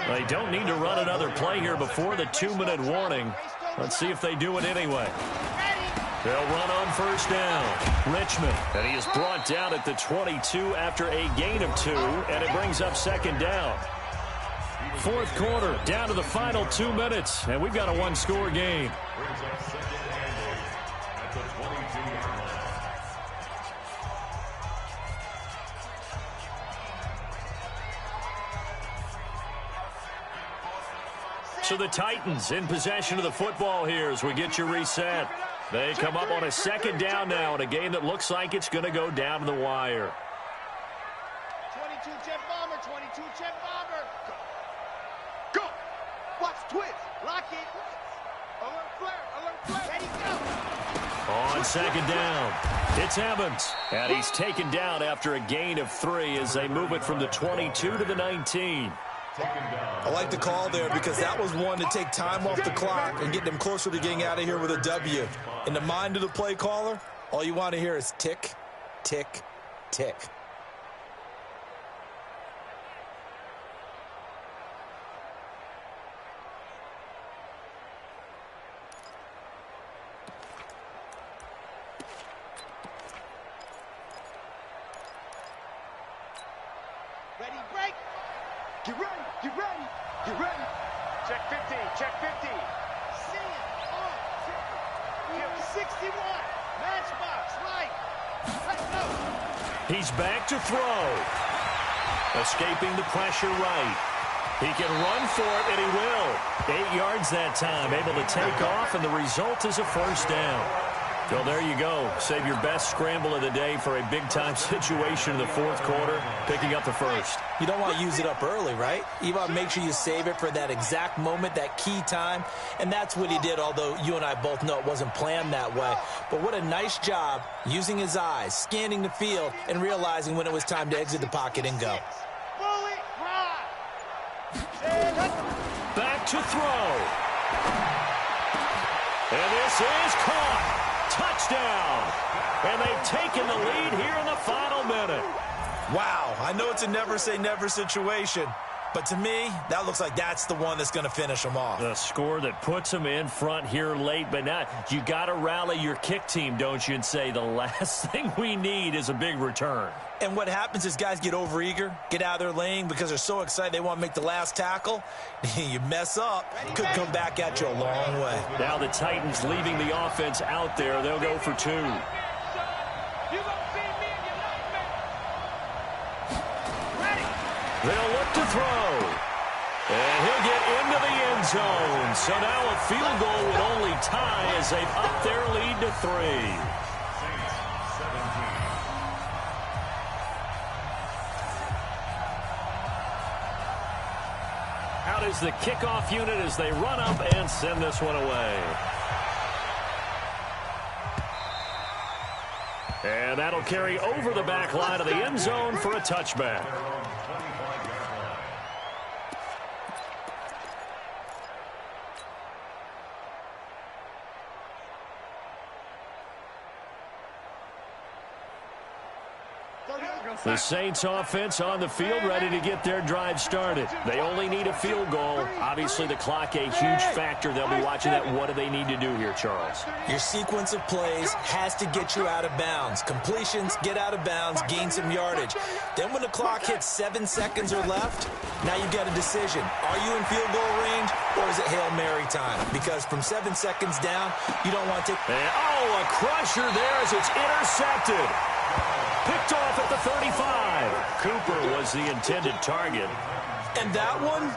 They don't need to run another play here before the 2-minute warning. Let's see if they do it anyway. They'll run on 1st down. Richmond. And he is brought down at the 22 after a gain of 2, and it brings up 2nd down. 4th quarter, down to the final 2 minutes, and we've got a 1-score game. Brings up 2nd and 8 at the 22-yard line. So the Titans in possession of the football here as we get you reset. They come up on a 2nd down now in a game that looks like it's going to go down to the wire. 22 jet bomber, 22 jet bomber. Go. Watch twist. Lock it. Alert flare. Ready, go. On 2nd down, it's Evans. And he's taken down after a gain of 3 as they move it from the 22 to the 19. I like the call there because that was one to take time off the clock and get them closer to getting out of here with a W. In the mind of the play caller, all you want to hear is tick, tick, tick. Ready, break. Get ready. Check 50, check 50. See it. On. 61. Matchbox, right. Let's go. He's back to throw. Escaping the pressure right. He can run for it, and he will. 8 yards that time, able to take off, and the result is a 1st down. Well, there you go. Save your best scramble of the day for a big-time situation in the 4th quarter, picking up the 1st. You don't want to use it up early, right? You want to make sure you save it for that exact moment, that key time. And that's what he did, although you and I both know it wasn't planned that way. But what a nice job using his eyes, scanning the field, and realizing when it was time to exit the pocket and go. Back to throw. And this is caught. Touchdown. And they've taken the lead here in the final minute. Wow, I know it's a never-say-never situation, but to me, that looks like that's the one that's going to finish them off. The score that puts them in front here late, but now you got to rally your kick team, don't you, and say the last thing we need is a big return. And what happens is guys get overeager, get out of their lane because they're so excited they want to make the last tackle. You mess up, could come back at you a long way. Now the Titans leaving the offense out there. They'll go for 2. They'll look to throw. And he'll get into the end zone. So now a field goal would only tie as they've upped their lead to 3. Out is the kickoff unit as they run up and send this one away. And that'll carry over the back line of the end zone for a touchback. The Saints offense on the field, ready to get their drive started. They only need a field goal. Obviously, the clock a huge factor. They'll be watching that. What do they need to do here, Charles? Your sequence of plays has to get you out of bounds. Completions, get out of bounds, gain some yardage. Then when the clock hits 7 seconds or left, now you've got a decision. Are you in field goal range, or is it Hail Mary time? Because from 7 seconds down, you don't want to take... a crusher there as it's intercepted. Picked off at the 35. Cooper was the intended target. And that one,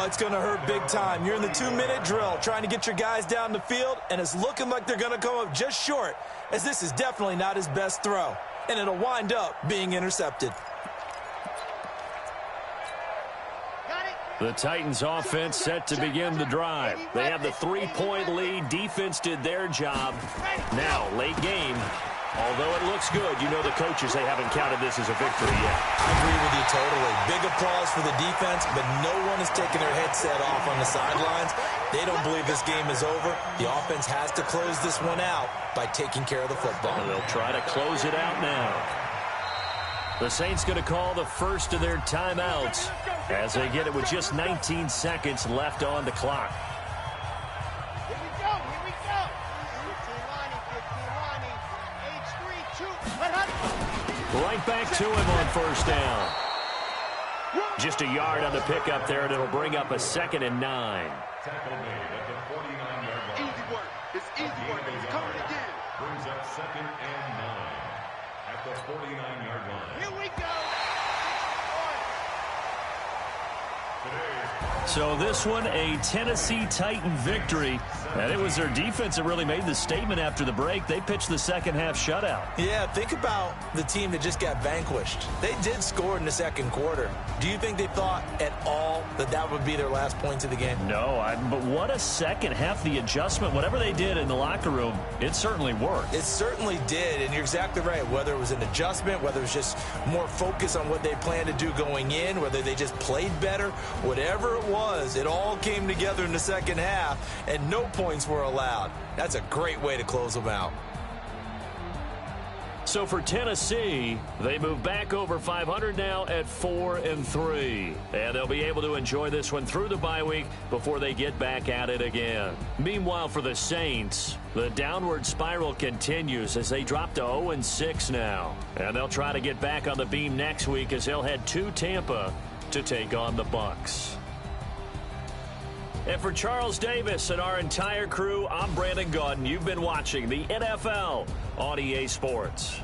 it's going to hurt big time. You're in the 2-minute drill trying to get your guys down the field, and it's looking like they're going to come up just short, as this is definitely not his best throw. And it'll wind up being intercepted. The Titans offense set to begin the drive. They have the 3-point lead. Defense did their job. Now, late game. Although it looks good, you know the coaches, they haven't counted this as a victory yet. I agree with you totally. Big applause for the defense, but no one is taking their headset off on the sidelines. They don't believe this game is over. The offense has to close this one out by taking care of the football. And they'll try to close it out now. The Saints going to call the first of their timeouts as they get it with just 19 seconds left on the clock. Right back to him on first down. Just a yard on the pickup there, and it'll bring up a 2nd and 9. Tackle made at the 49-yard line. Easy work. It's easy work. It's coming again. Brings up 2nd and 9 at the 49-yard line. Here we go. So this one, a Tennessee Titan victory. And it was their defense that really made the statement after the break. They pitched the second-half shutout. Yeah, think about the team that just got vanquished. They did score in the second quarter. Do you think they thought at all that that would be their last points of the game? No, but what a second half. The adjustment, whatever they did in the locker room, it certainly worked. It certainly did, and you're exactly right. Whether it was an adjustment, whether it was just more focus on what they planned to do going in, whether they just played better, whatever it was, it all came together in the second half, and no points were allowed. That's a great way to close them out. So for Tennessee, they move back over 500 now at 4-3. And they'll be able to enjoy this one through the bye week before they get back at it again. Meanwhile, for the Saints, the downward spiral continues as they drop to 0-6 now. And they'll try to get back on the beam next week as they'll head to Tampa to take on the Bucs. And for Charles Davis and our entire crew, I'm Brandon Gaudin. You've been watching the NFL on EA Sports.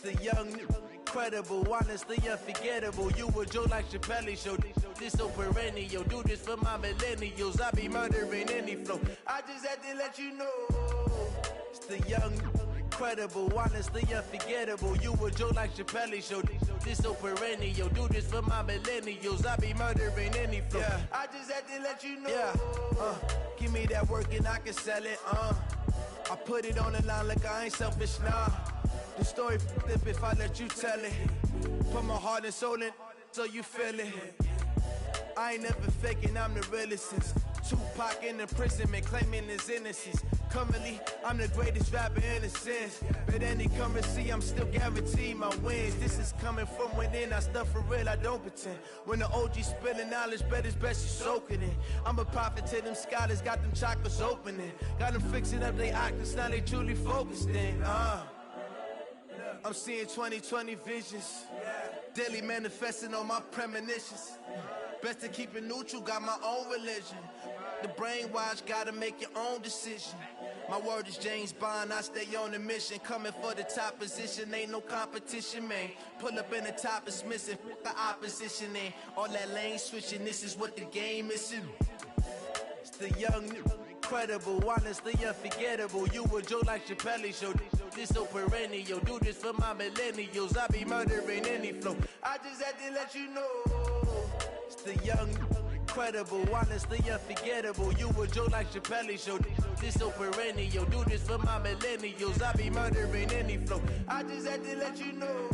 The young, incredible, honestly unforgettable. You a Joe like Chappelle show. This so perennial. Do this for my millennials. I be murdering any flow. I just had to let you know. It's the young, incredible, honestly unforgettable. You a Joe like Chappelle show. This so perennial. Do this for my millennials. I be murdering any flow. Yeah. I just had to let you know. Yeah. Give me that work and I can sell it. I put it on the line like I ain't selfish, nah. The story flip if I let you tell it. Put my heart and soul in so you feel it. I ain't never faking, I'm the realest since Tupac in imprisonment, claiming his innocence. Currently, I'm the greatest rapper in a sense. But any currency, I'm still guaranteed my wins. This is coming from within, I stuff for real, I don't pretend. When the OG spilling knowledge, bet it's best you soak it in. I'm a prophet to them scholars, got them chakras opening. Got them fixing up their octaves, now they truly focused in. I'm seeing 20/20 visions. Daily manifesting on my premonitions. Best to keep it neutral, got my own religion. The brainwash, gotta make your own decision. My word is James Bond, I stay on a mission. Coming for the top position, ain't no competition, man. Pull up in the top, it's missing, the opposition in. All that lane switching, this is what the game is. It's the young, incredible, honestly unforgettable. You a joke like Chappelle show. This so perennial, do this for my millennials. I be murdering any flow. I just had to let you know. It's the young, incredible, honestly unforgettable. You a joke like Chappelle show. This so perennial, do this for my millennials. I be murdering any flow. I just had to let you know.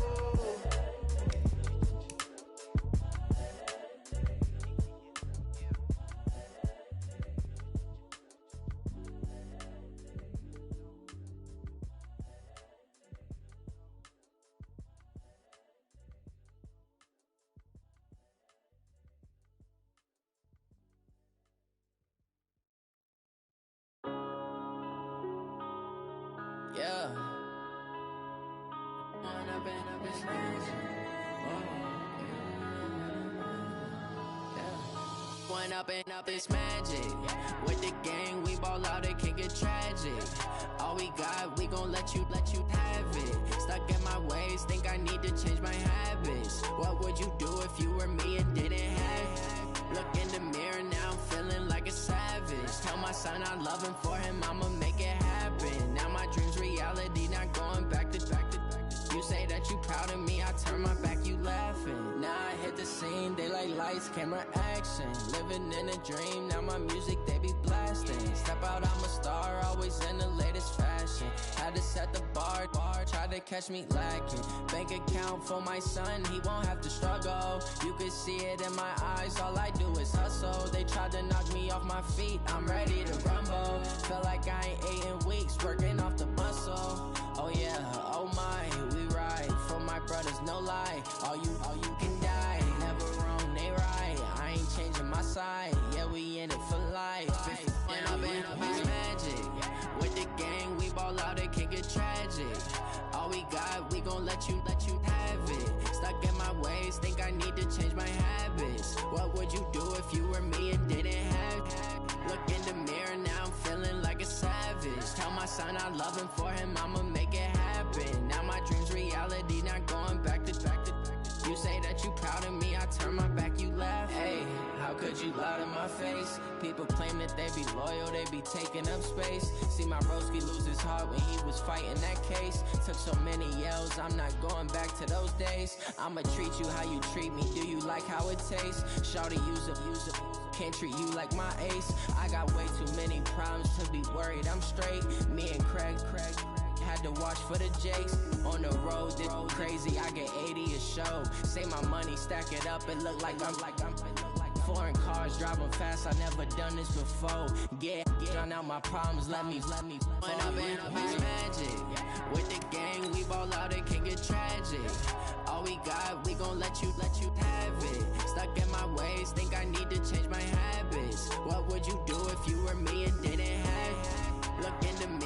Yeah. One up and up is magic. With the gang, we ball out, it can get tragic. All we got, we gon' let you have it. Stuck in my ways, think I need to change my habits. What would you do if you were me and didn't have it? Look in the mirror, now I'm feeling like a savage. Tell my son I love him, for him I'ma make it happen. Now my dream's reality, not going back to. You say that you proud of me, I turn my back, you laughing. Now I hit the scene, daylight lights, camera action. Living in a dream, now my music, they be blasting. Step out, I'm a star, always in the latest fashion. Had to set the bar, try to catch me lacking. Bank account for my son, he won't have to struggle. You can see it in my eyes, all I do is hustle. They tried to knock me off my feet, I'm ready to rumble. Feel like I ain't ate in weeks, working off the muscle. Oh yeah, oh my, we ride for my brothers, no lie. All you can die, never wrong, they right. I ain't changing my side, yeah, we in it for life. And I've been magic. With the gang, we ball out, it can get tragic. All we got, we gon' let you have it. Stuck in my ways, think I need to change my habits. What would you do if you were me and didn't have it? Look in the mirror, now I'm feeling like a savage. Tell my son I love him, for him I'ma make it happen. Now my dream's reality, not going back to. You say that you proud of me, I turn my back, you laugh. Hey, how could you lie to my face? People claim that they be loyal, they be taking up space. See my broski lose his heart when he was fighting that case. Took so many yells, I'm not going back to those days. I'ma treat you how you treat me, do you like how it tastes? Shawty, use up, can't treat you like my ace. I got way too many problems to be worried, I'm straight. Me and Craig had to watch for the Jakes. On the road, this crazy, I get 80 a show. Say my money, stack it up, it look like I'm foreign cars, driving fast, I never done this before. Get drown out my problems, let me When I've been magic. With the gang, we ball out, it can get tragic. All we got, we gon' let you have it. Stuck in my ways, think I need to change my habits. What would you do if you were me and didn't have it? Look in the